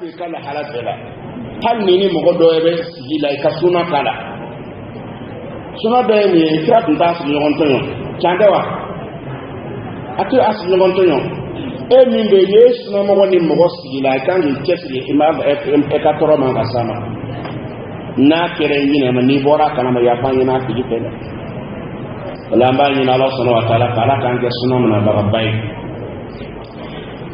be kala halabela hal ni mo do be sigila ka suna kala suna be ni kira tunta su nyon tonyo chande wa atu as nyon tonyo e min be yesu na mo ni mo sigila kan ni chesri imam e ka toro ma sama na kere ni ma ni bora kana ma ya fanyi na fiji pele lamba ni Allah subhanahu wa ta'ala kala kan ke suna na barabai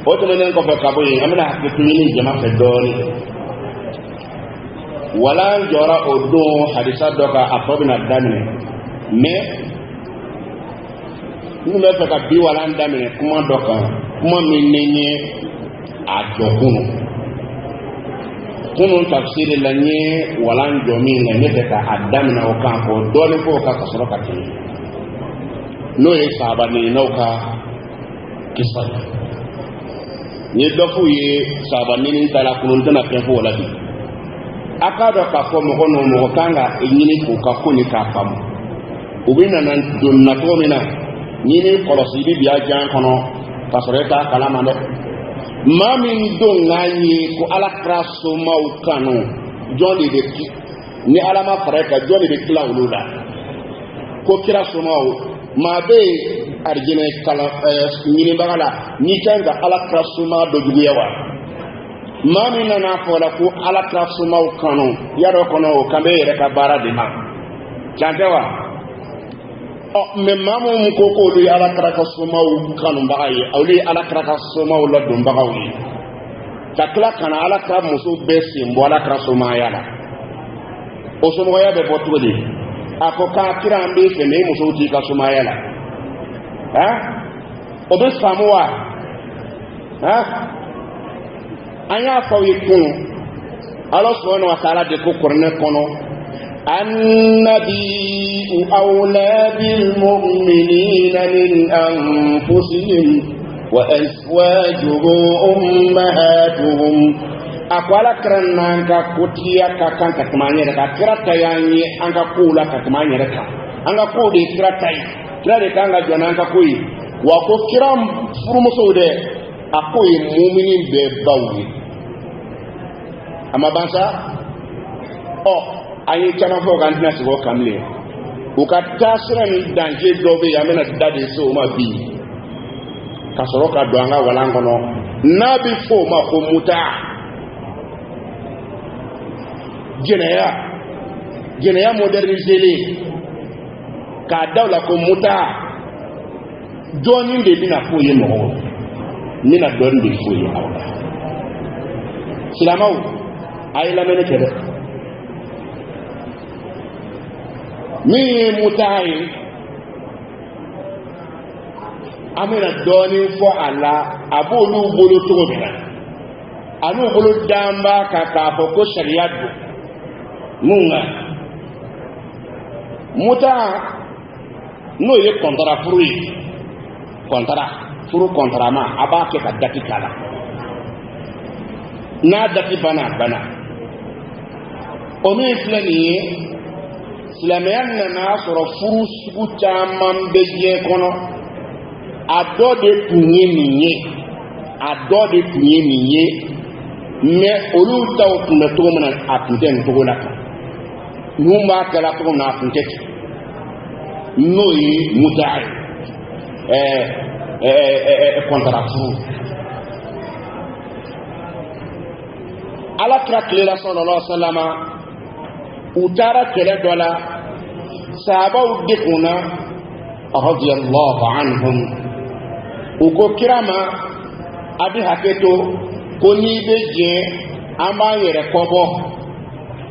oto menen ko ka boy amna hakku ni jama fe doni wala jora odo hadisa doka afobina damine me ni me fa ka bi wala damine kuma doka kuma minenye ajokunu kunu tafsir la nye wala njomi ne me fa ka adamina o kan ko doni ko ka kasoro ka tin no e saba ni no ka kisa ni dofu ye saba ni tala kunun tana pefo wala bi akado ka ko mo kono mo kanga enyini ko ka kuni ka fam ubina nan donna to mina nyini kolosi bi biya jan kono pasoreta kalama ne mamin don ngani ko alakra so mau kanu joni de ki ni alama fareka joni de kila ulula ko kira so mau mabe arjine kala nyini bagala ni kanga alakra so ma do juguyawa mami na fola ko ala trafsuma kanu yaro kono kambe yere ka bara de ma chantewa o me mamu ko ko li ala trafsuma kanu bagaye awli ala trafsuma la dum bagawi takla kana ala traf musu besi mbo ala trafsuma yala o so mo yabe botuli ako ka kira ambe fe me musu ti ka suma yala ha o be samuwa ha anya fawi kun Allah subhanahu wa ta'ala de ko korne kono annabi awla bil mu'minina min anfusihim wa azwajuhum ummahatuhum akwala kranna ka kotiya ka kan ka tamanya ka kirata yanyi anga kula ka tamanya ka anga ko de kirata kira de kanga jona anga koi wa ko kiram furumuso de akoy mu'minin be bawi ama bansa o ayi chama fo kan tina sibo kamle o ka tasira ni danger dobe ya mena dade so ma bi ka soro ka do anga wala ngono nabi fo ma ko muta jeneya modernisele ka dawla ko muta joni de bina fo ye no ni na don de fo ye awla silamau ay la mene kede mi mutai amena doni fo ala abolu bolo to bina anu bolo damba ka fo ko sharia do munga muta no ye kontara furu kontara ma abake ka dati kala na dati bana omi flani islamiyan na soro furu sugu chaman beje kono adode tunye minye me olu taw tunna to mana atuden to la numba kala to na tunte noyi mutai contrat ala kira sallallahu alaihi wasallam utara kele dola sahaba udikuna radiyallahu anhum uko kirama abi haketo koni beje ama yere kobo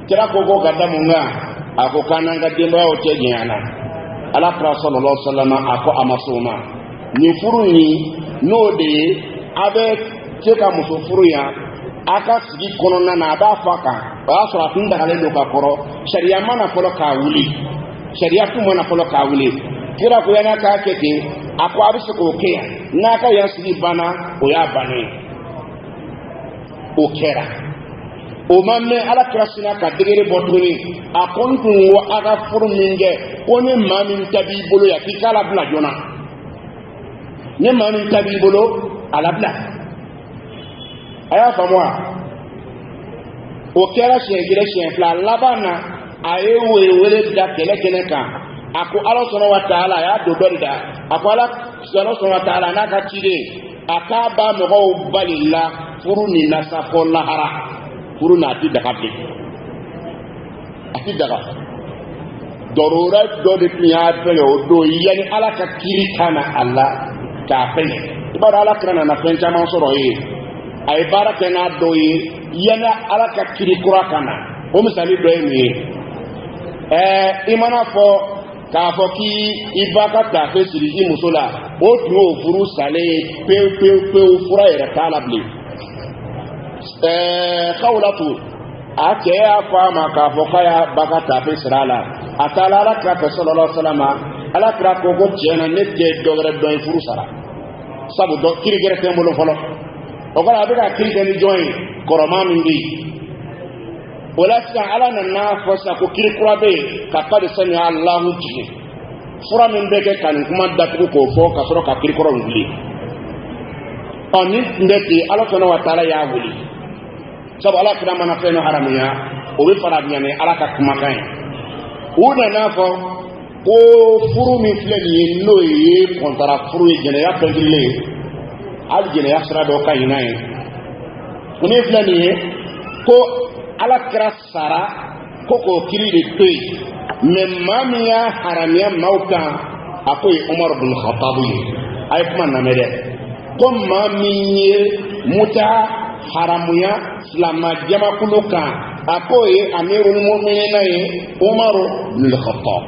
kira kogo gadamunga ako kananga demba o tejana ala kira sallallahu alaihi wasallam ako amasoma ni furu ni node abe cheka musufuru ya aka sigi konona na ba faka ba so atunda kale do ka koro sharia mana folo ka wuli sharia tu mana folo ka wuli kira ko yana ka kete akwa abisu ko ke na ka ya sigi bana o ya bani o kera o mamme ala krasina ka degere botuni akontu wo aga furu minge oni mamin tabi bolo ya kala bla jona ne mamin tabi bolo ala bla aya famwa o kɛra siɲɛ kelen siɲɛ fila laban na a ye wele da kɛlɛ kan a ko Ala subhanahu wa ta'ala a y'a don dɔ de da a ko Ala subhanahu wa ta'ala n'a ka ciden a k'a ba mɔgɔw bali la furu ni nasa fɔ lahara furu n'a ti daga bilen a ti daga dɔrɔra dɔ de tun y'a fɛngɛ o don yanni Ala ka kiri kana a la k'a fɛngɛ i b'a dɔn Ala kira nana fɛn caman sɔrɔ ye a ye baara kɛ n'a dɔw ye yanni Ala ka kiri kura kana o misali dɔ ye mun ye i mana fɔ k'a fɔ k'i ba ka tafe siri i muso la o tun y'o furu salen pewu fura yɛrɛ t'a la bilen Khawlatu a cɛ y'a fɔ a ma k'a fɔ k'a y'a ba ka tafe siri a la a taara Ala kira fɛ sallallahu alaihi wasallam Ala kira ko tiɲɛ na ne tɛ dɔ wɛrɛ dɔn ye furu sara sabu dɔ kiri gɛrɛ tɛ n bolo fɔlɔ o kɔrɔ a bɛ ka kiri kɛ ni jɔn ye kɔrɔma min bɛ yen o la sisan Ala nana fɔ sisan ko kiri kura bɛ yen ka kadi sani Alahu jigin fura min bɛ kɛ ka nin kuma datugu k'o fɔ ka sɔrɔ ka kiri kɔrɔ wuli ni tun bɛ ten Ala subhanahu wa ta'ala y'a wuli sabu Ala kira mana fɛn dɔ haramuya o bɛ fara ɲɛ ni Ala ka kumakan ye u nana fɔ ko furu min filɛ nin ye n'o ye kɔntara furu ye jɛnɛya pɛntirilen ye hali jɛnɛya sira dɔ ka ɲi n'a ye ko min filɛ nin ye ko Ala kira sara ko k'o kiri de to yen mɛ maa min y'a haramuya maaw kan a ko ye Umar bin Khattab ye a ye kuma lamɛn dɛ ko maa min ye muta haramuya silama jamakulu kan a ko ye Amirul Mu'minina ye Umar bin Khattab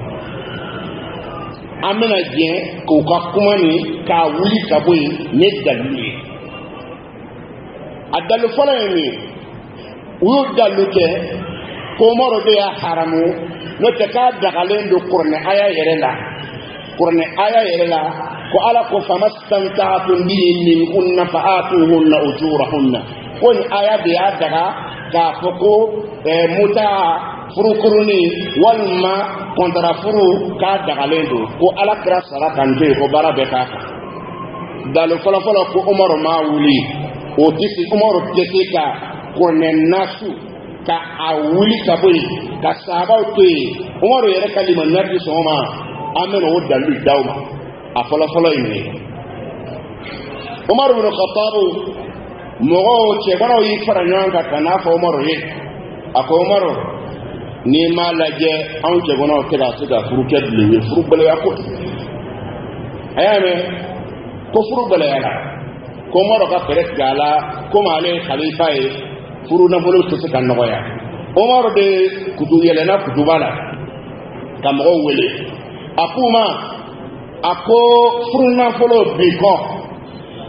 an bɛna diɲɛ k'u ka kuma ni k'a wuli ka bɔ yen ne dalilu ye a dalilu fɔlɔ ye min u y'o dalilu kɛ ko Umaru de y'a haramu n'o tɛ k'a dagalen don kuranɛ aya yɛrɛ la ko Ala ko famastamta'tum bihi minhunna fa'atuhunna ujurahunna ko ni aya de y'a daga k'a fɔ ko muta furukuruni walima kɔntara furu k'a dagalen don ko Ala kira sara kan to yen ko baara bɛɛ k'a kan dalilu fɔlɔfɔlɔ ko Umaru m'a wuli Umaru tɛ se ka kuranɛ nasu ka a wuli ka bɔ yen ka sahabaw to yen Umaru yɛrɛ ka limaniya di sɔn o ma an bɛna o dalilu d'aw ma a fɔlɔfɔlɔ ye nin ye Umaru bin Khattab mɔgɔw cɛbaraw y'i fara ɲɔgɔn kan ka n'a fɔ Umaru ye a ko Umaru n'i m'a lajɛ anw cɛbanaw tɛ ka se ka furu kɛ bilen ye furu gɛlɛya ko a y'a mɛn ko furu gɛlɛyara ko Umaru ka fɛɛrɛ tigɛ a la komi ale ye khalifa ye furu nafolo tɛ se ka nɔgɔya Umaru de yɛlɛnna kutuba la ka mɔgɔw wele a k'u ma a ko furu nafolo bi kɔ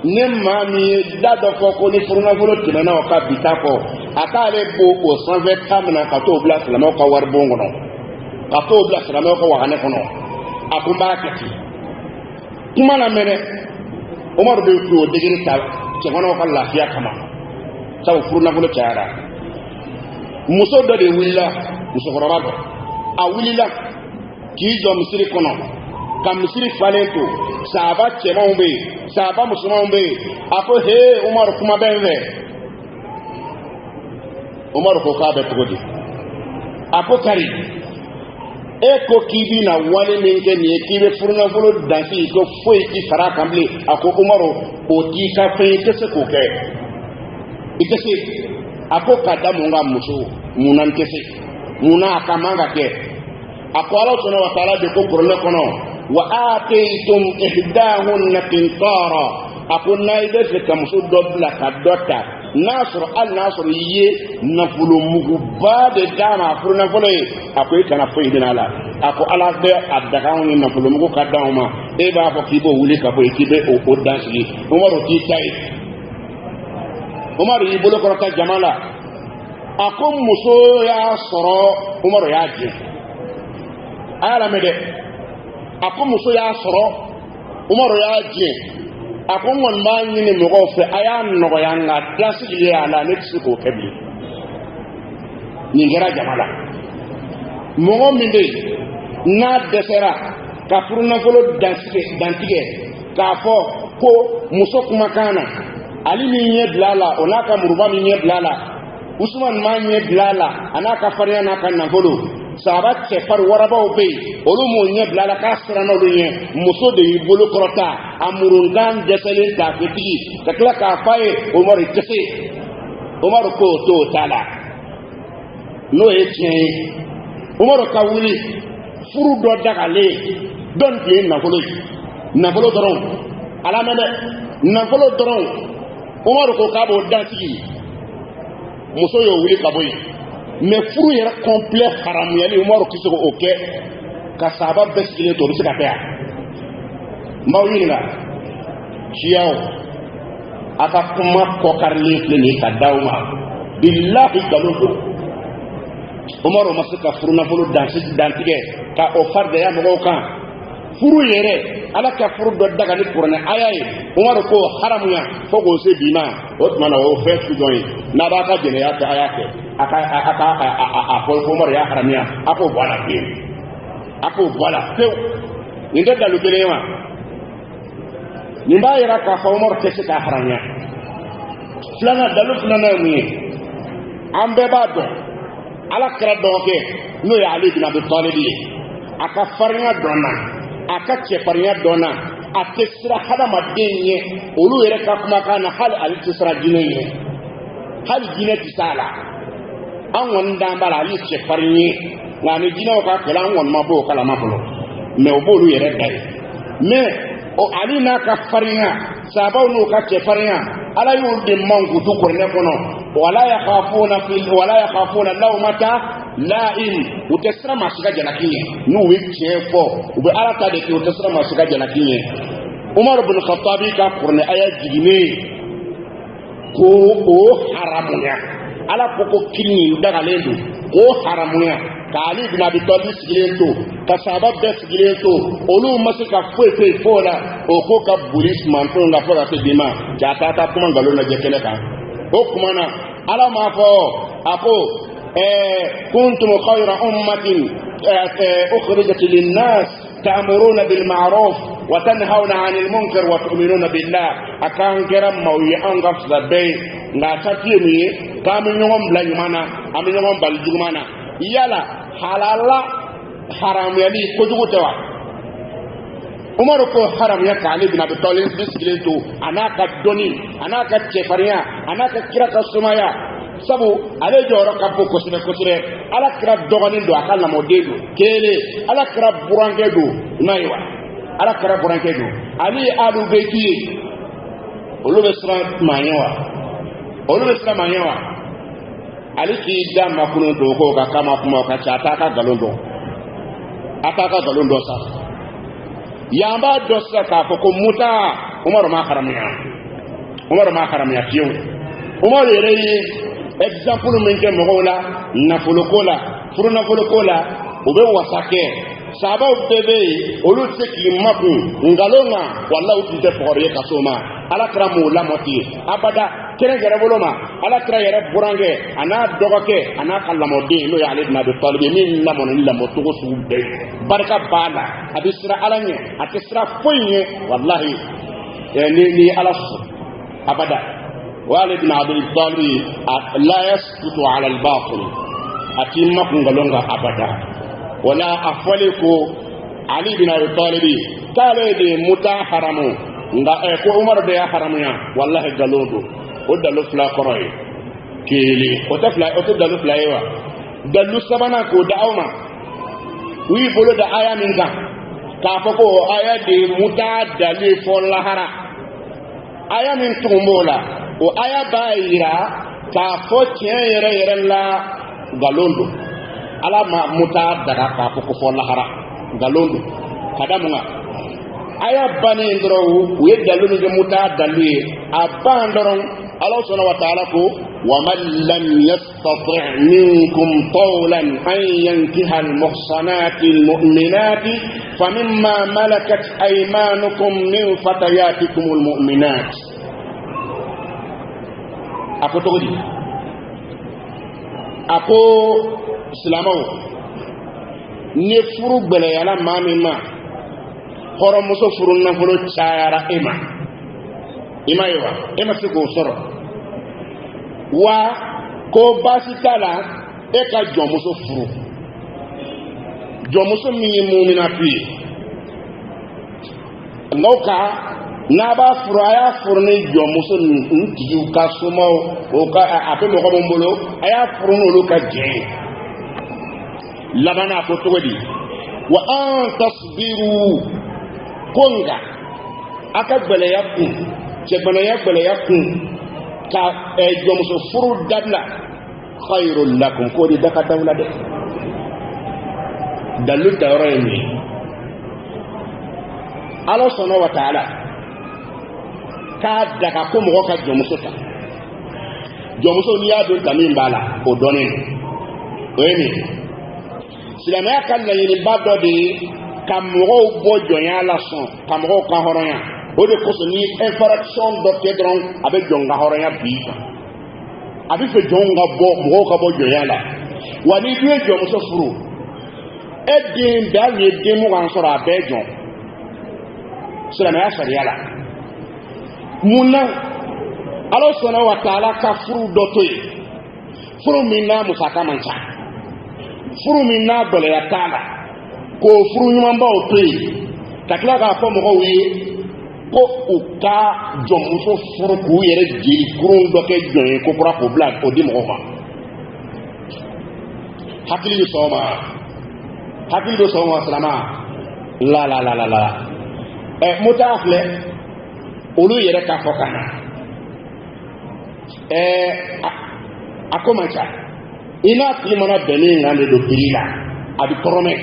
ne maa min ye da dɔ fɔ ko ni furu nafolo tɛmɛna o ka bi ta kɔ a k'ale bo o sanfɛ ta min na ka t'o bila silamɛw ka wari bon kɔnɔ ka t'o bila silamɛw ka waganɛ kɔnɔ a ko n b'a kɛ ten kuma na mɛnɛ Umaru de y'o degere ta cɛbanaw ka lafiya kama sabu furu nafolo cayara muso dɔ de wulila musokɔrɔba dɔ a wulila k'i jɔ misiri kɔnɔ ka misiri falen to sahaba cɛmanw bɛ yen sahaba musomanw bɛ yen a ko Umaru kuma bɛ n fɛ Umaru ko k'a bɛ cogo di a ko kari e ko k'i bɛna wale min kɛ nin ye k'i bɛ furu nafolo dansi ko foyi t'i fara a kan bilen a ko Umaru o t'i ka fɛn i tɛ se k'o kɛ i tɛ se a ko ka da mun ka muso munna n tɛ se munna a ka man ka kɛ a ko Ala subhanahu wa ta'ala de ko kuranɛ kɔnɔ wa ataytum ihdahunna qintara a ko n'a bɛ fɛ ka muso dɔ bila ka dɔ ta n'a sɔrɔ hali n'a sɔrɔ i ye nafolo muguba de d'a ma a furu nafolo ye a ko i kana foyi dina a la a ko Ala bɛ a daga anw ye nafolo mugu ka d'anw ma e b'a fɔ k'i b'o wuli ka bɔ yen k'i bɛ o dansigi Umaru t'i ta ye Umaru y'i bolo kɔrɔta jama la a ko muso y'a sɔrɔ Umaru y'a jɛ a y'a lamɛn dɛ a ko muso y'a sɔrɔ Umaru y'a jɛ a ko n kɔni b'a ɲini mɔgɔw fɛ a y'a nɔgɔya nka dasigi a la ne tɛ se k'o kɛ bilen nin kɛra jama la mɔgɔ min bɛ yen n'a dɛsɛra ka furu nafolo dantigɛ k'a fɔ ko muso kumakan na ale min ɲɛ bila a la o n'a ka muruba min ɲɛ bila a la Usman manye blala anaka fariya na kan nafolo sabat che far waraba be olu mo nye blala kasra no nye muso de ibolo krota amurungan desele ta fiti takla ka faye Umar tese Umar ko to tala no eche Umar ka wuli furu do dagale don de nafolo doron alamede nafolo doron Umar ko ka bo dansi muso yo wuli ka boy mais furu yera complet haram yali Umar kiso ko oke ka sahaba besile to bisika ta mawina ciao aka kuma ko karle ni ka dawma billahi galugo Umar masaka furu na fulu dantige ka ofar de ya mo kan furu yere ala ka furu do daga ni qur'an ayaye Umar ko haramuya fo go se bima otmana o fe su joyi na ba ka jene ya ta ayake aka ko Umar ya haramia ako wala ke ako wala ke ninda dalu belewa nimba yara ka fa Umar ke se ka haramia flana dalu flana mi ambe ba do ala kra do ke no ya Ali bin Abi Talib aka farnya dona aka chepariya dona atesra hada madenye olu yere ka kuma kana hal al tisra jineye hal jine tisala an wanda bala ali chepariye ngani jina ka kala won mabo kala mabolo me obolu yere dai me o ali na ka fariya sabaw no ka chepariya ala yurde mangu du korne kono wala yakhafuna lawmata la'im utesra mashiga janakinye nu wichefo ube arata de ki utesra mashiga janakinye Umar ibn Khattab ka kurne aya jigine ko o haramunya ala koko kini daga lendu ko haramunya ka Ali ibn Abi Talib sigilento ka sabab de sigilento olu masika fwe fola o ko ka buris manto nga fola te dima jata ta kuma ngalo na jekele ka o kuma na ala ma fo apo كنتم خير أمة أخرجت للناس تأمرون بالمعروف وتنهون عن المنكر وتؤمنون بالله أكان كرم موي أنغف زبي لا تتيني كامل يوم بلا يمانا أمن يوم بالجمانا يلا حلالا حرام يلي كجو توا Umar ko haram ya Ali bin Abi Talib biskilento anaka doni anaka chefariya anaka kiraka sumaya sabu ale joro kapo kosire ala kira dogani do akala modelo kele ala kira burange do naiwa ala kira burange do ali alu beki olubesra manyawa ali ki dama kuno do ko ka kama kuma ka chata ka galondo ataka galondo sa yamba do sa ka ko muta Umar ma haramya kiyo Umar yere exemple men ke mogola nafolo kola furu nafolo kola obe wasake sababu bebe olu teki maku ngalonga wala utunde pore kasoma ala kramu lamoti abada kere gere boloma ala kra yere burange ana dogake ana kallamode no ya Ali ibn Abi Talib min lamon lamoto ko sube barka bala abisra alanye atisra foye wallahi ni ala abada والد بن عبد الطالب لا يسكت على الباطل أتيما كنغلونغا أبدا ولا أفلك علي بن أبي طالب قال دي متا حرمو ko Umar de ya haramnya wallahi galodo o dalu fla koroy kili o ta fla o to dalu fla yawa dalu sabana ko daawma wi bolo da aya min ka fa ko aya de muta dali fo lahara aya min tumbola o aya bayira ka fo tien yere la galondo ala ma muta daga ka ko fo lahara galondo kadamunga aya bani ndoro we dalunu ge muta dalwi abandoron Allah subhanahu wa ta'ala ko wa man lam yastati' minkum tawlan an yankiha al-muhsanati al-mu'minati famimma malakat aymanukum min fatayatikum al-mu'minat ako islamo ne furu gbele yala mamima horo muso furu na furu chayara ima yiwa ima siko soro wa ko basi tala e ka jɔnmuso furu jɔnmuso min ye muumina fi n'o ka n'a b'a furu a y'a furu ni jɔnmuso tigiw ka somaw o ka a bɛ mɔgɔ min bolo a y'a furu n'olu ka jɛn laban a ko cogo di wa an tasbiru ko nka a ka gbɛlɛya kun cɛgbɛlɛya gbɛlɛya kun ka jɔnmuso furu dabila khairul lakum ko de daka dawla de dalu tayɔrɔ ye min Ala subhanahu wa ta'ala k'a daga ko mɔgɔ ka jɔnmuso ta jɔnmuso n'i y'a don ta min b'a la o dɔnnen o ye nin silamɛya ka laɲiniba dɔ de ye ka mɔgɔw bɔ jɔnya la sɔn ka mɔgɔw ka hɔrɔnya o de kosɔn ni infraction dɔ kɛ dɔrɔn a bɛ jɔn ka hɔrɔnya bi kan a bɛ fɛ jɔnw ka bɔ mɔgɔw ka bɔ jɔnya la wa ni dun ye jɔnmuso furu e den bɛɛ hali ni ye den mugan sɔrɔ a bɛɛ jɔn silamɛya sariya la mun na Ala subhanahu wa ta'ala ka furu dɔ to yen furu min n'a musaka man ca furu min n'a gɛlɛya t'a la k'o furu ɲumanbaw to yen ka tila k'a fɔ mɔgɔw ye ko u ka jɔnmuso furu k'u yɛrɛ jeli kurun dɔ kɛ jɔn ye ko kura k'o bila o di mɔgɔw ma hakili bɛ sɔn o ma silama la mota filɛ olu yɛrɛ ka fɔ ka na a ko man ca i n'a tigi mana bɛn min kan de don piri la a bɛ tɔrɔmɛ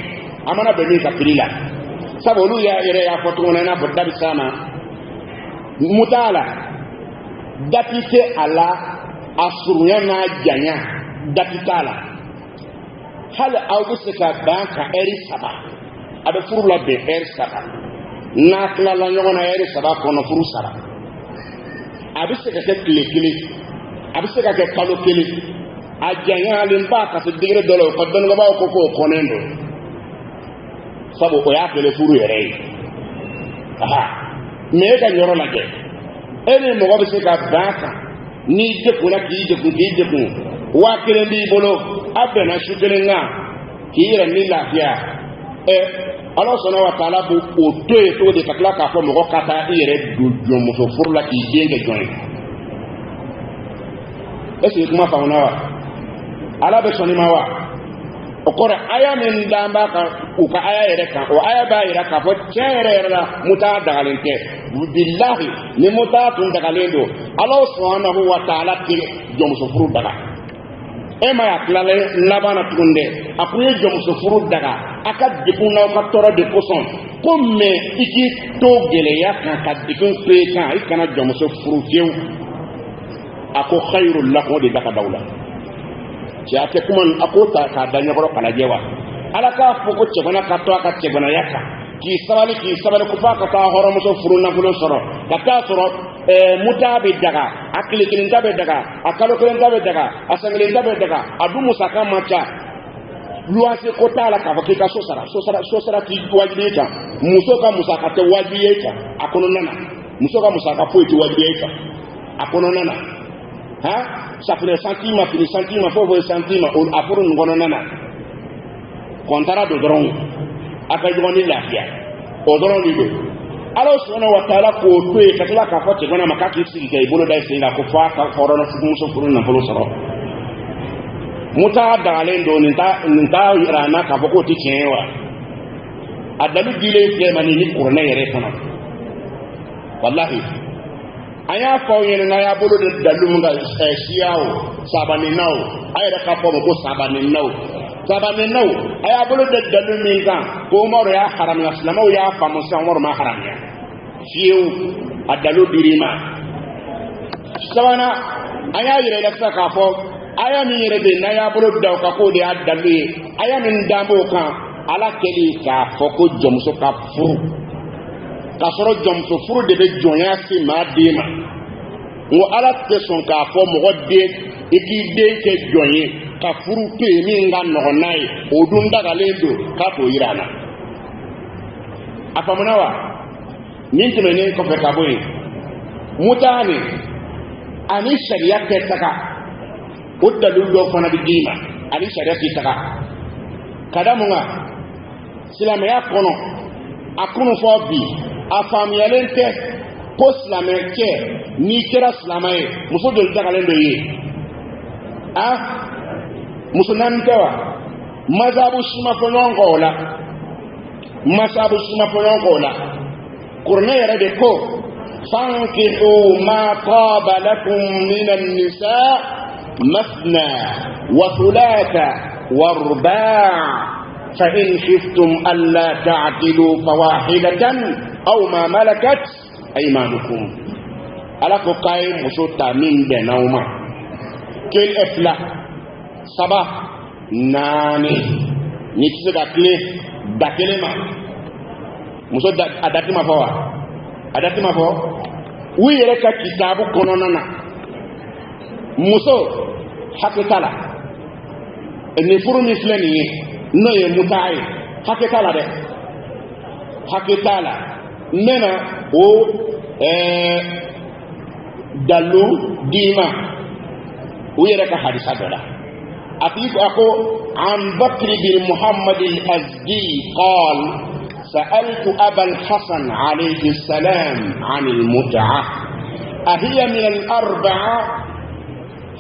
a mana bɛn min ka piri la sabu olu yɛrɛ y'a fɔ cogo min na i n'a fɔ da bɛ s'a ma muta la dati tɛ a la a surunya n'a janya dati t'a la hali aw bɛ se ka ban ka ɛri 3 a bɛ furu labɛn ɛri 3 n'a tilala ɲɔgɔn na ɛri 3 kɔnɔ furu sara a bɛ se ka kɛ tile 1 a bɛ se ka kɛ kalo 1 a janyalen ba ka se digiri dɔ la o ka dɔnnibagaw ko k'o kɔnnen don sabu o y'a kɛlɛ furu yɛrɛ ye mɛ e ka yɔrɔ lajɛ e ni mɔgɔ bɛ se ka ban kan n'i degunna k'i degun 1000 b'i bolo a bɛnna su 1 kan k'i yɛrɛ ni lafiya Ala subhanahu wa ta'ala b'o to yen cogo di ka tila k'a fɔ mɔgɔ ka taa i yɛrɛ don jɔnmuso furu la k'i den kɛ jɔn ye est-ce que kuma faamuna wa Ala bɛ sɔn nin ma wa o kɔrɔ aya min d'an b'a kan u ka aya yɛrɛ kan o aya b'a yira k'a fɔ tiɲɛ yɛrɛ la muta dagalen tɛ billahi ni muta tun dagalen don Ala subhanahu wa ta'ala tɛ jɔnmuso furu daga e ma y'a tilalen laban na tugun dɛ a kun ye jɔnmuso furu daga a ka degun n'aw ka tɔɔrɔ de kosɔn ko mɛ i k'i to gɛlɛya kan ka degun to i kan i kana jɔnmuso furu fiyewu a ko khairul lakum o de daga daw la cɛ a tɛ kuma a ko ta k'a da ɲɛkɔrɔ ka lajɛ wa Ala k'a fɔ ko cɛbana ka to a ka cɛbanaya kan k'i sabali ko f'a ka taa hɔrɔnmuso furu nafolo sɔrɔ ka taa sɔrɔ muta bɛ daga a tile 1 ta bɛ daga a kalo 1 ta bɛ daga a san 1 ta bɛ daga a dun musaka man ca luwanse ko t'a la k'a fɔ k'i ka so sara t'i wajibi e kan muso ka musaka tɛ wajibi e kan a kɔnɔna na muso ka musaka foyi tɛ wajibi e kan a kɔnɔna na safunɛ santima fini santima foyi santima a furu nin kɔnɔna na kɔntara don dɔrɔn a ka ɲɔgɔn ni lafiya o dɔrɔn de don Ala subhanahu wa ta'ala k'o to yen ka tila k'a fɔ cɛbana ma k'a k'i sigi ka i bolo da i sen kan ko f'a ka hɔrɔnmuso furu nafolo sɔrɔ muta dagalen don nin t'a yira an na k'a fɔ k'o tɛ tiɲɛ ye wa a dalu dilen filɛ ma ni kuranɛ yɛrɛ kɔnɔ wallahi an y'a fɔ aw ɲɛna n'a y'a bolo de dalu min ka siyaw sabaninaw a yɛrɛ ka fɔ ma ko sabaninaw a y'a bolo de dalu min kan ko Umaru y'a haramiya silamɛw y'a faamu sisan Umaru ma haramiya fiyewu a dalu dir'i ma sabanan an y'a yɛrɛ la sisan k'a fɔ aya min yɛrɛ bɛ yen n'a y'a bolo da o kan k'o de y'a dalu ye aya min dan b'o kan Ala kɛli k'a fɔ ko jɔnmuso ka furu k'a sɔrɔ jɔnmuso furu de bɛ jɔnya se maa den ma ngo Ala tɛ sɔn k'a fɔ mɔgɔ den i k'i den kɛ jɔn ye ka furu to yen min ka nɔgɔn n'a ye o dun dagalen don k'a t'o yira an na a faamuna wa nin tɛmɛnen kɔfɛ ka bɔ yen muta nin ani sariya tɛ taga dalil do fana bi dima ali sharia ki taka kadamunga silamaya kono akunu fo bi afamiyalente ko silameke ni kera silamaye muso dol dagalen do yi muso nan tawa mazabu shima fonon gola masabu shima fonon gola qur'an yara de ko fankihu ma taba lakum min an-nisa مثنى وثلاثة وارباع فإن خفتم ألا تعدلوا فواحدة أو ما ملكت أيمانكم ألا فقاي مشوتا من بينهما كل إفلا سبا ناني نتسي داكلي داكلي ما مشوت أداتي ما فوا ويركا كتابو كونونا muso hakitala ni furu ni fleni no ye mutai hakitala de hakitala mena o dalu dima uyere ka hadisa dola atif ako an bakri bin muhammad al-azdi qal سألت أبا الحسن عليه السلام عن المتعة أهي من الأربعة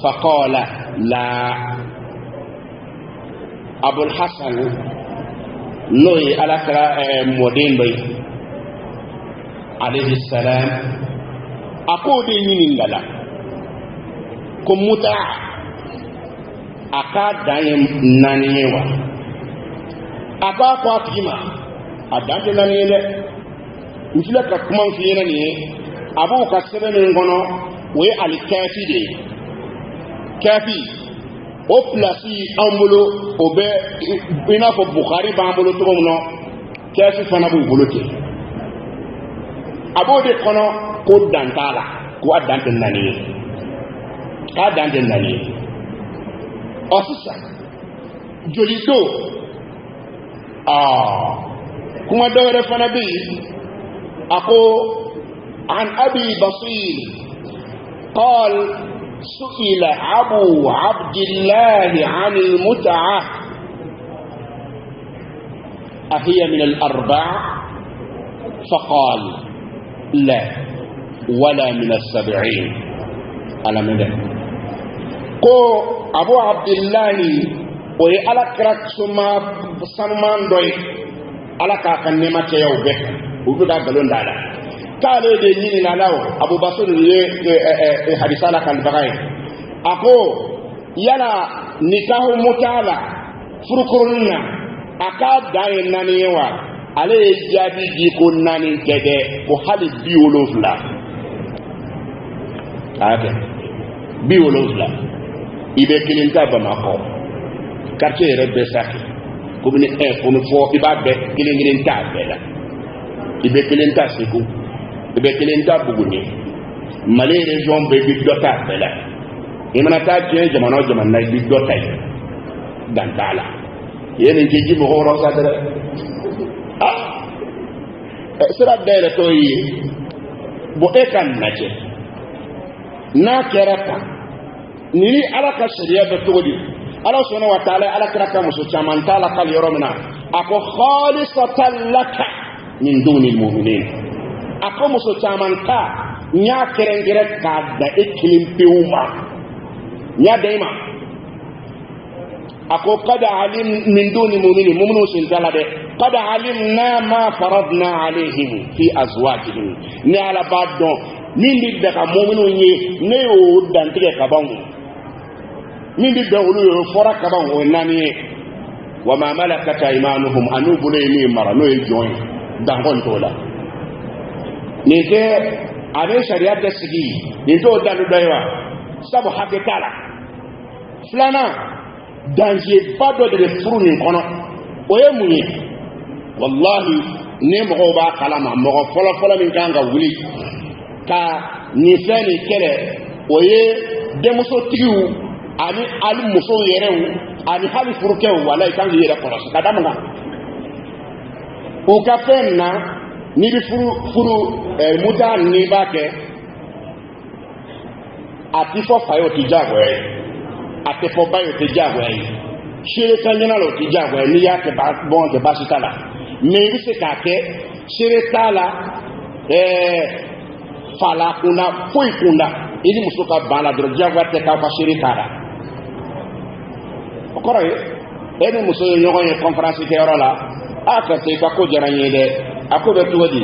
فقال لا أبو الحسن نوي على مودين بي عليه السلام أقول من لا كم متع أكاد دايم نانيوا أكاد قاتيما أدان نانيوا مثل كمان فينا نيه أبو كسبنا نقولنا وي الكافي دي كافي او بلاسي امبولو او بي بينا فو بخاري بامبولو تومنو كافي فانا بو بولوتي ابو دي كونو كو دانتالا كو ادانتن ناني اوسسا جوليدو كما دور فانا بي اكو عن ابي بصير قال سئل أبو عبد الله عن المتعة أهي من الأربع فقال لا ولا من السبعين على من كو أبو عبد الله وي على كراك سما سنمان دوي على كاكا نمات يوبه وبدا قلون دالا قالوا دي نيني نالاو أبو بصر حديثانا كان بغاية أكو يلا نكاه متعلا فرقرنا أكاد داين نانيوا عليه جابي جيكو ناني كده وحالي بيولوفلا هذا بيولوفلا إبه كلينتا بماكو كارتيه ربي ساكي كومني كومني فو إبه كلينتا بلا إبه كلينتا سيكو be kelenta buguni mali region be bi dota bela imana ta je jamano jamana bi dota dantala yene jeji mo horo sa dara sira dere to yi bo ekan naje na kerata ni ala ka sharia be togodi ala subhanahu wa ta'ala ala karaka musu chamantala kal yoromna ako khalisatan laka min dunil mu'minin ako muso caman ka nya kerengere ka da ekilim peuma nya deima ako qad alim min duni mu'minin mu'minu sin talade qad alimna ma faradna alayhim fi azwajihim ni ala badon min bi daga mu'minu ni ne o dantige ka bangu min bi da ulu yo fora ka bangu nani wa ma malakat aymanuhum anu bulayni marano e join dangon tola nike ane sharia da sigi nito dalu daiwa sabu hakitala flana danger bado de furu ni kono oye munye wallahi ne mo ba kalama mo folo min kanga wuli ka ni fani kere oye de muso tigiu ani ali muso yerewu ani hali furukewu wallahi kan yere kono kadamanga o ka fenna ni bi furu muta ni ba ke ati fo fayo ti jago ate fo bayo te jago ay shere tanyana lo ti jago ay ni yake ba bon de basitala mais bi se ka ke shere tala fala kuna foi kuna ili musuka bala dro jago te ka fa shere tala okoro ene muso nyogo ye conference ke orola aka te ka ko jaranye de akobe tuwadi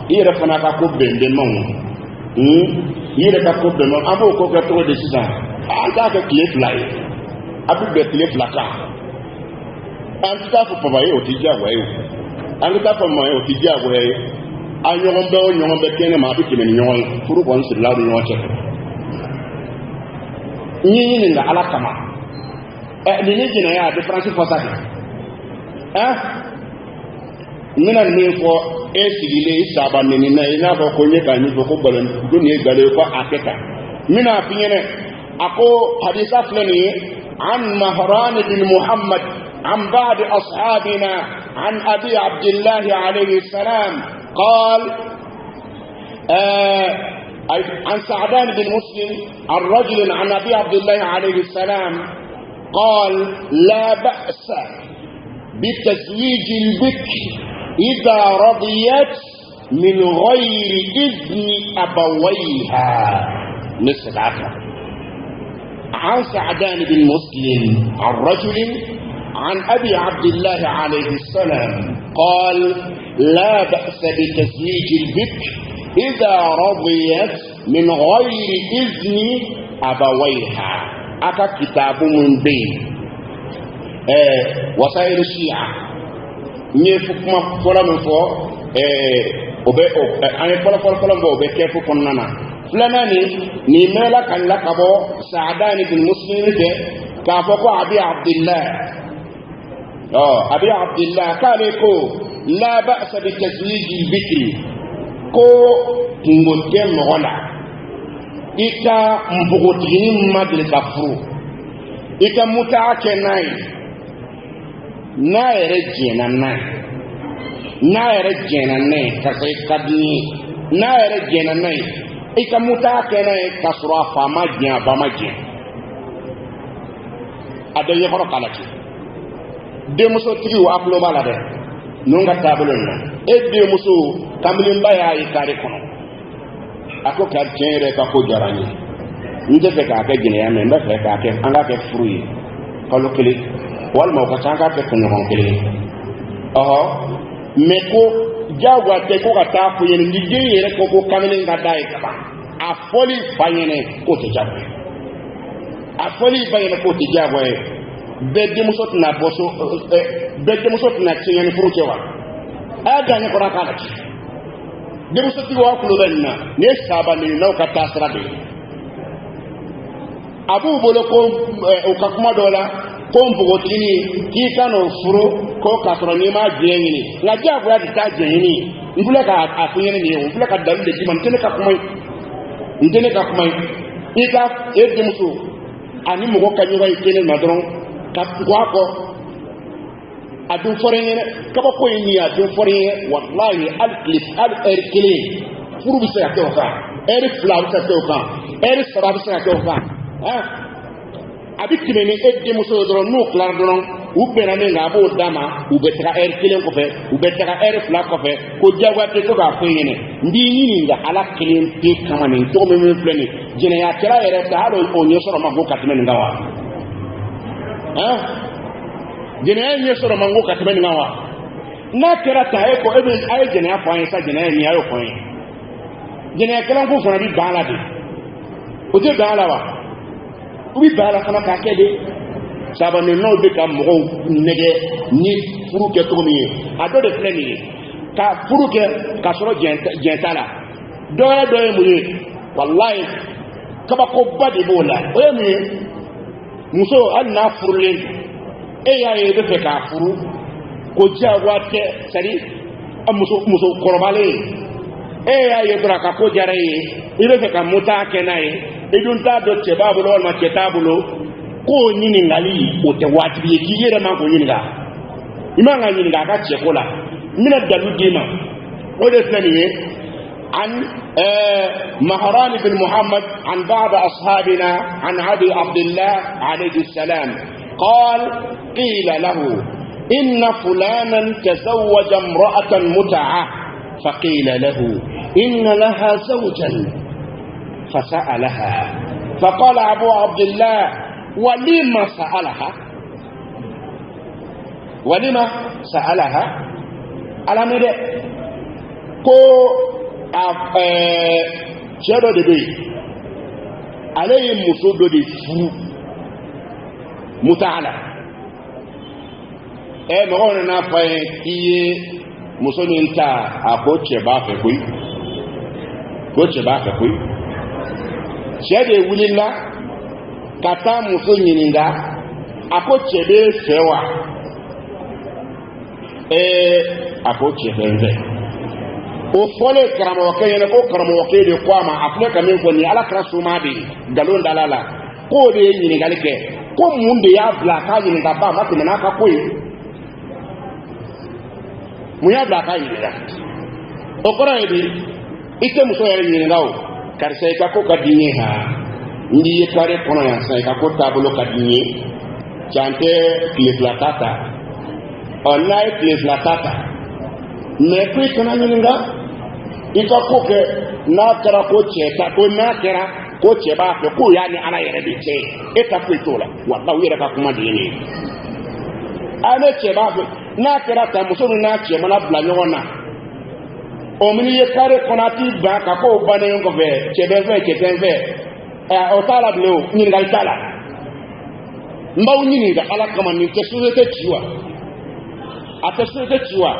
ire fana ka ko bende mon ire ka ko bende mon abo ko ka to de sisa anta ka clé fly abu be clé flaka anta fa papa yo ti jago yo anta fa mo yo ti jago yo anyo be kene ma bi kene nyo furu bon sir la do nyo che ni nga ala kama ni jina ya difference for ça mina ni ko esigile isaba nini na ina ko konye ka ni ko balan duniya gale ko akeka mina finyene ako hadisa fulani an mahran bin muhammad an ba'd ashabina an abi abdullah alayhi salam قال عن سعدان بن مسلم الرجل عن ابي عبد الله عليه السلام قال لا بأس بتزويج البكر إذا رضيت من غير إذن أبويها نصف عقل عن سعدان بن مسلم عن رجل عن أبي عبد الله عليه السلام قال لا بأس بتزويج البكر إذا رضيت من غير إذن أبويها أكا كتاب من بين وسائل الشيعة نيفكما فلان فو obe ane folo bo be kefu konnana flanani ni mela kan lakabo sa'dan bin muslim de ka foko abi abdullah abi abdullah kale ko la ba'sa bi tazwij al bikri ko ngotem wala ika mbugotini madle kafuru ika mutaake nai na erejena nai na erejena nai kasai kadni na erejena nai ika mutaake nai kasura fama jia bama jia adaye faro kalaki demuso tigi wa aplo bala de nunga tabulon na e demuso kamlin baya ikare kono ako kartiere ka ko jarani nje fe ka ke gine ya me mba fe ka ke anga ke fruit kalo kele wal ma ko tanga ke ko nyon kele me ko jagwa te ko ka ta fu yen ndige yere ko ko kamene ngada e ka a foli fanyene ko te jagwe a foli fanyene ko te jagwe be de musot na boso be de musot na tiyen fruit wa aga ni ko ra kala ki de musot wa ku lo benna ne saba ni no ka tasra de abu bolo ko o ka kuma dola ko mbogotini ki kano furo ko kasoro ni ma jeyini la jabu ya ta jeyini ngula ka afunyene ni ngula ka dalu de man tene ka kuma ika e de muso ani mo ko kanyo ba ikene madron ka ko adu forene ka ba ko ni adu forene wallahi al clip al erkele furu bi sa to ka er flaw sa to ka er sara bi sa to ka abikime ni edde muso dron no klar dron ubena ne ngabo dama ubetaka erkele ko fe ubetaka er flaw ko fe ko jagwa te to ka feyene ndi yini nga ala kelen te kama ni to me pleni jene ya kera ere ta halo onyo soro mago katime ngawa jene ya nyo soro mago katime ngawa na kera ta e ko ebe ay jene ya fanya sa jene ni ayo ko jene ya kala ko fona bi bala de o te bala wa ubi bala kana ka kede sabane no be ka mo nege ni furu ke to mi ado de pleni ka furu ke ka soro jentala do mu ni wallahi kaba ko badi bola o mi muso anna furule e ya e be ka furu ko jagwa te sari muso korobale e ya e bra ka ko jare e be ka muta kenai idun ta do ce babu lol ma ce tabulo ko nyini ngali o te wati ki yere ma ko nyini ga imanga nyini ga ka ce kola mina dalu dima o de flani عن مهران بن محمد عن بعض أصحابنا عن أبي عبد الله عليه السلام قال قيل له إن فلانا تزوج امرأة متعة فقيل له إن لها زوجا فسألها فقال أبو عبد الله ولما سألها ولما سألها على مدى كو شادو دبي عليه مسودو دي فو متعلى مغاونا نافاين إيه مسوني انتا أكوتش بافي كوي كوتش بافي كوي شادو وليلا كتا مسوني نيندا أكوتش بي فيوا أكوتش بي o fole karamo kayene ko karamo kede ko ma afle kamen ko ni ala kra sumadi galon dalala ko de nyini galike ko munde ya bla ka nyini ga ba ma tinana ka koyi mu ya bla ka nyini da o kora edi ite muso ya nyini ngawo karse ka ko kadinye ha ndi ye kare kono ya sai ka ko tabulo kadinye chante kleflatata online kleflatata me ko kana nyini nga ika koke na kara ko cheta ko na kara ko cheba ko yani ana yere bi che eta ko itola wallahi yere ka kuma dini ana cheba na kara ta muso na chema na bla nyona o mini ye kare konati ba ka ko bane ngo ve chebe ve o tala blo ni ngal tala mbaw ni ga ala kama ni kesuzete chiwa atesuzete chiwa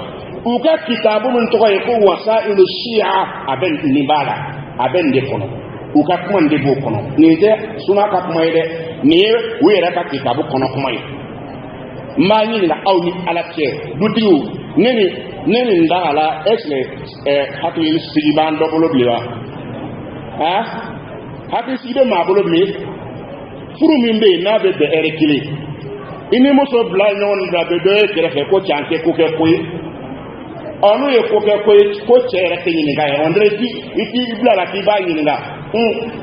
uka kitabu mun to ko wasailu shi'a aben nibala aben de kono uka kuma de bo kono ni de suna ka kuma ide ni wera ka kitabu kono kuma yi mani na awni ala ke dudiu neni ndala esle hatu yi siban do bolo bliwa ha hatu sibe ma bolo bli furu min be na be de erekili ini mo so bla nyon da be de kere ko chanke ko ke koyi onu ye ko chere ke nyini ga ondre ti iti bla la ti ba nyini ga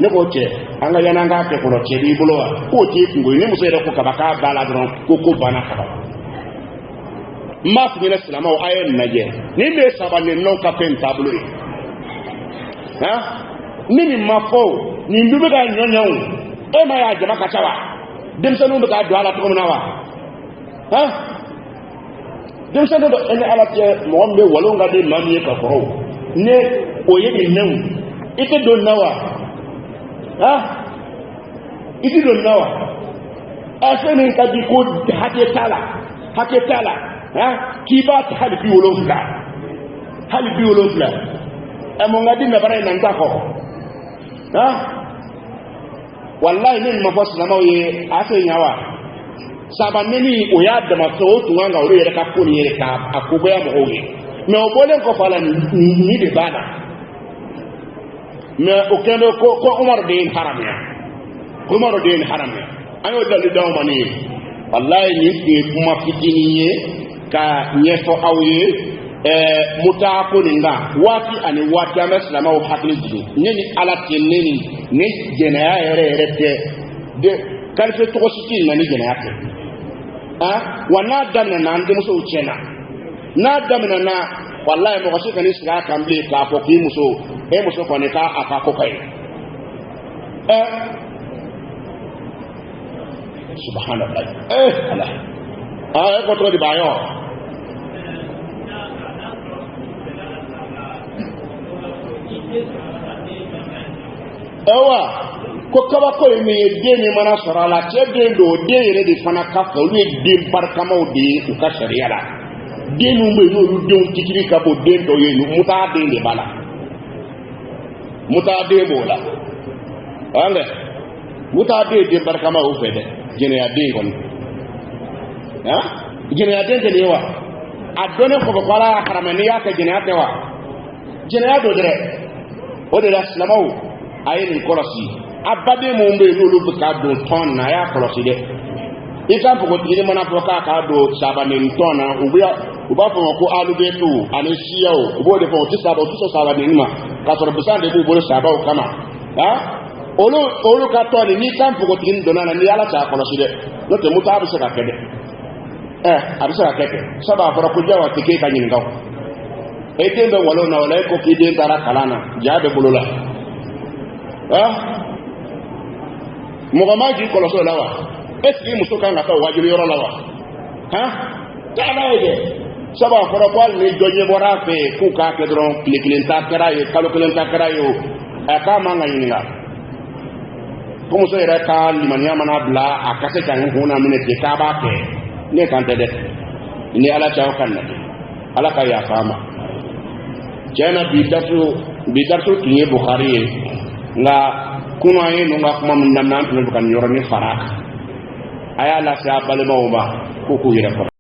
ne ko che anga yana nga ke ko che bi bulo wa ko ti ngo ni muso re ko ka baka bala dron ko bana ka ma fi ne salama o ayen naje ni be sabane no ka pen tablo ha ni mi ma fo ni ndu ga nyonyo e ma ya jama ka chawa dem sanu ga do ala to na wa ha dem sa do ene ala te mo mbe walonga de mami ka ko ne o ye ni nem ite do nawa ha ite do nawa asene ka di ko hake tala ha kiba ta hali bi wolonga e mo ngadi na bare nan ta ko ha wallahi ni ma fos na mo ye ase nyawa saba neni oya dama so tuanga ori yere ka kuni yere ka akuba mo oge me obole ko fala ni de bana me okendo ko Umar bin Haramia ayo dal daw mani wallahi ni ke kuma fitiniye ka nyefo awye muta ko ninga wati ani wati amaslama o hakli jini nyeni ala teneni ni jenaya yere te de kalfe to siki na ni jenaya te wana damna na ndi muso uchena na damna na wallahi mo kasi kan isra kan bi ka ko ki muso muso ko ne ka aka ko kai subhanallah ala ko to di bayo ewa ko kaba ko mi de ni mana sarala ce de do de yere di fana ka ko ni de barkama o de ko ka sharia la de nu me no de on tikiri ka bo de do ye muta de le bala muta de bola anga muta de barkama o fede jene ya de kon ha jene ya de le wa adone ko ko ala haramani ya ka jene ya de wa jene ya do dere o de la islamaw ayin korosi abade mo mbe lolu ka do ton na ya korosi de ikan ko tiri mana ko ka do saba ni ton na u b'a fɔ ko alubetu ani siyaw u b'o de fɔ u tɛ saba ni ma k'a sɔrɔ busan de b'u bolo sabaw kama olu ka tɔn ni n'i kan npogotigini donna la ni ala t'a kɔlɔsi dɛ n'o tɛ muta a bɛ se ka kɛ dɛ a bɛ se ka kɛ kɛ sabu a fɔra ko jawa tɛ k'e ka ɲininkaw e den bɛ walo na wala e ko k'i den taara kalan na ja bɛ bolo la mɔgɔ ma k'i kɔlɔsi o la wa est ce que muso kan ka taa wajibi yɔrɔ la wa taa n'a ye dɛ sabu a fɔra ko hali ni dɔ ɲɛ bɔra a fɛ k'u k'a kɛ dɔrɔn tile kelen ta kɛra ye kalo kelen ta kɛra ye o k'a man ka ɲininka ko muso yɛrɛ ka limaniya mana bila a ka se ka hun na minɛ ten k'a b'a kɛ ne kan tɛ dɛ ni ala cɛ ka na ala ka yafa a ma tiɲɛ na bi darsu tun ye Bukhari ye nka kunun an ye ninnu ka kuma min daminɛ an tun bɛ ka nin yɔrɔnin fara a kan a y'a lase a balimaw ma k'u k'u yɛrɛ kɔrɔ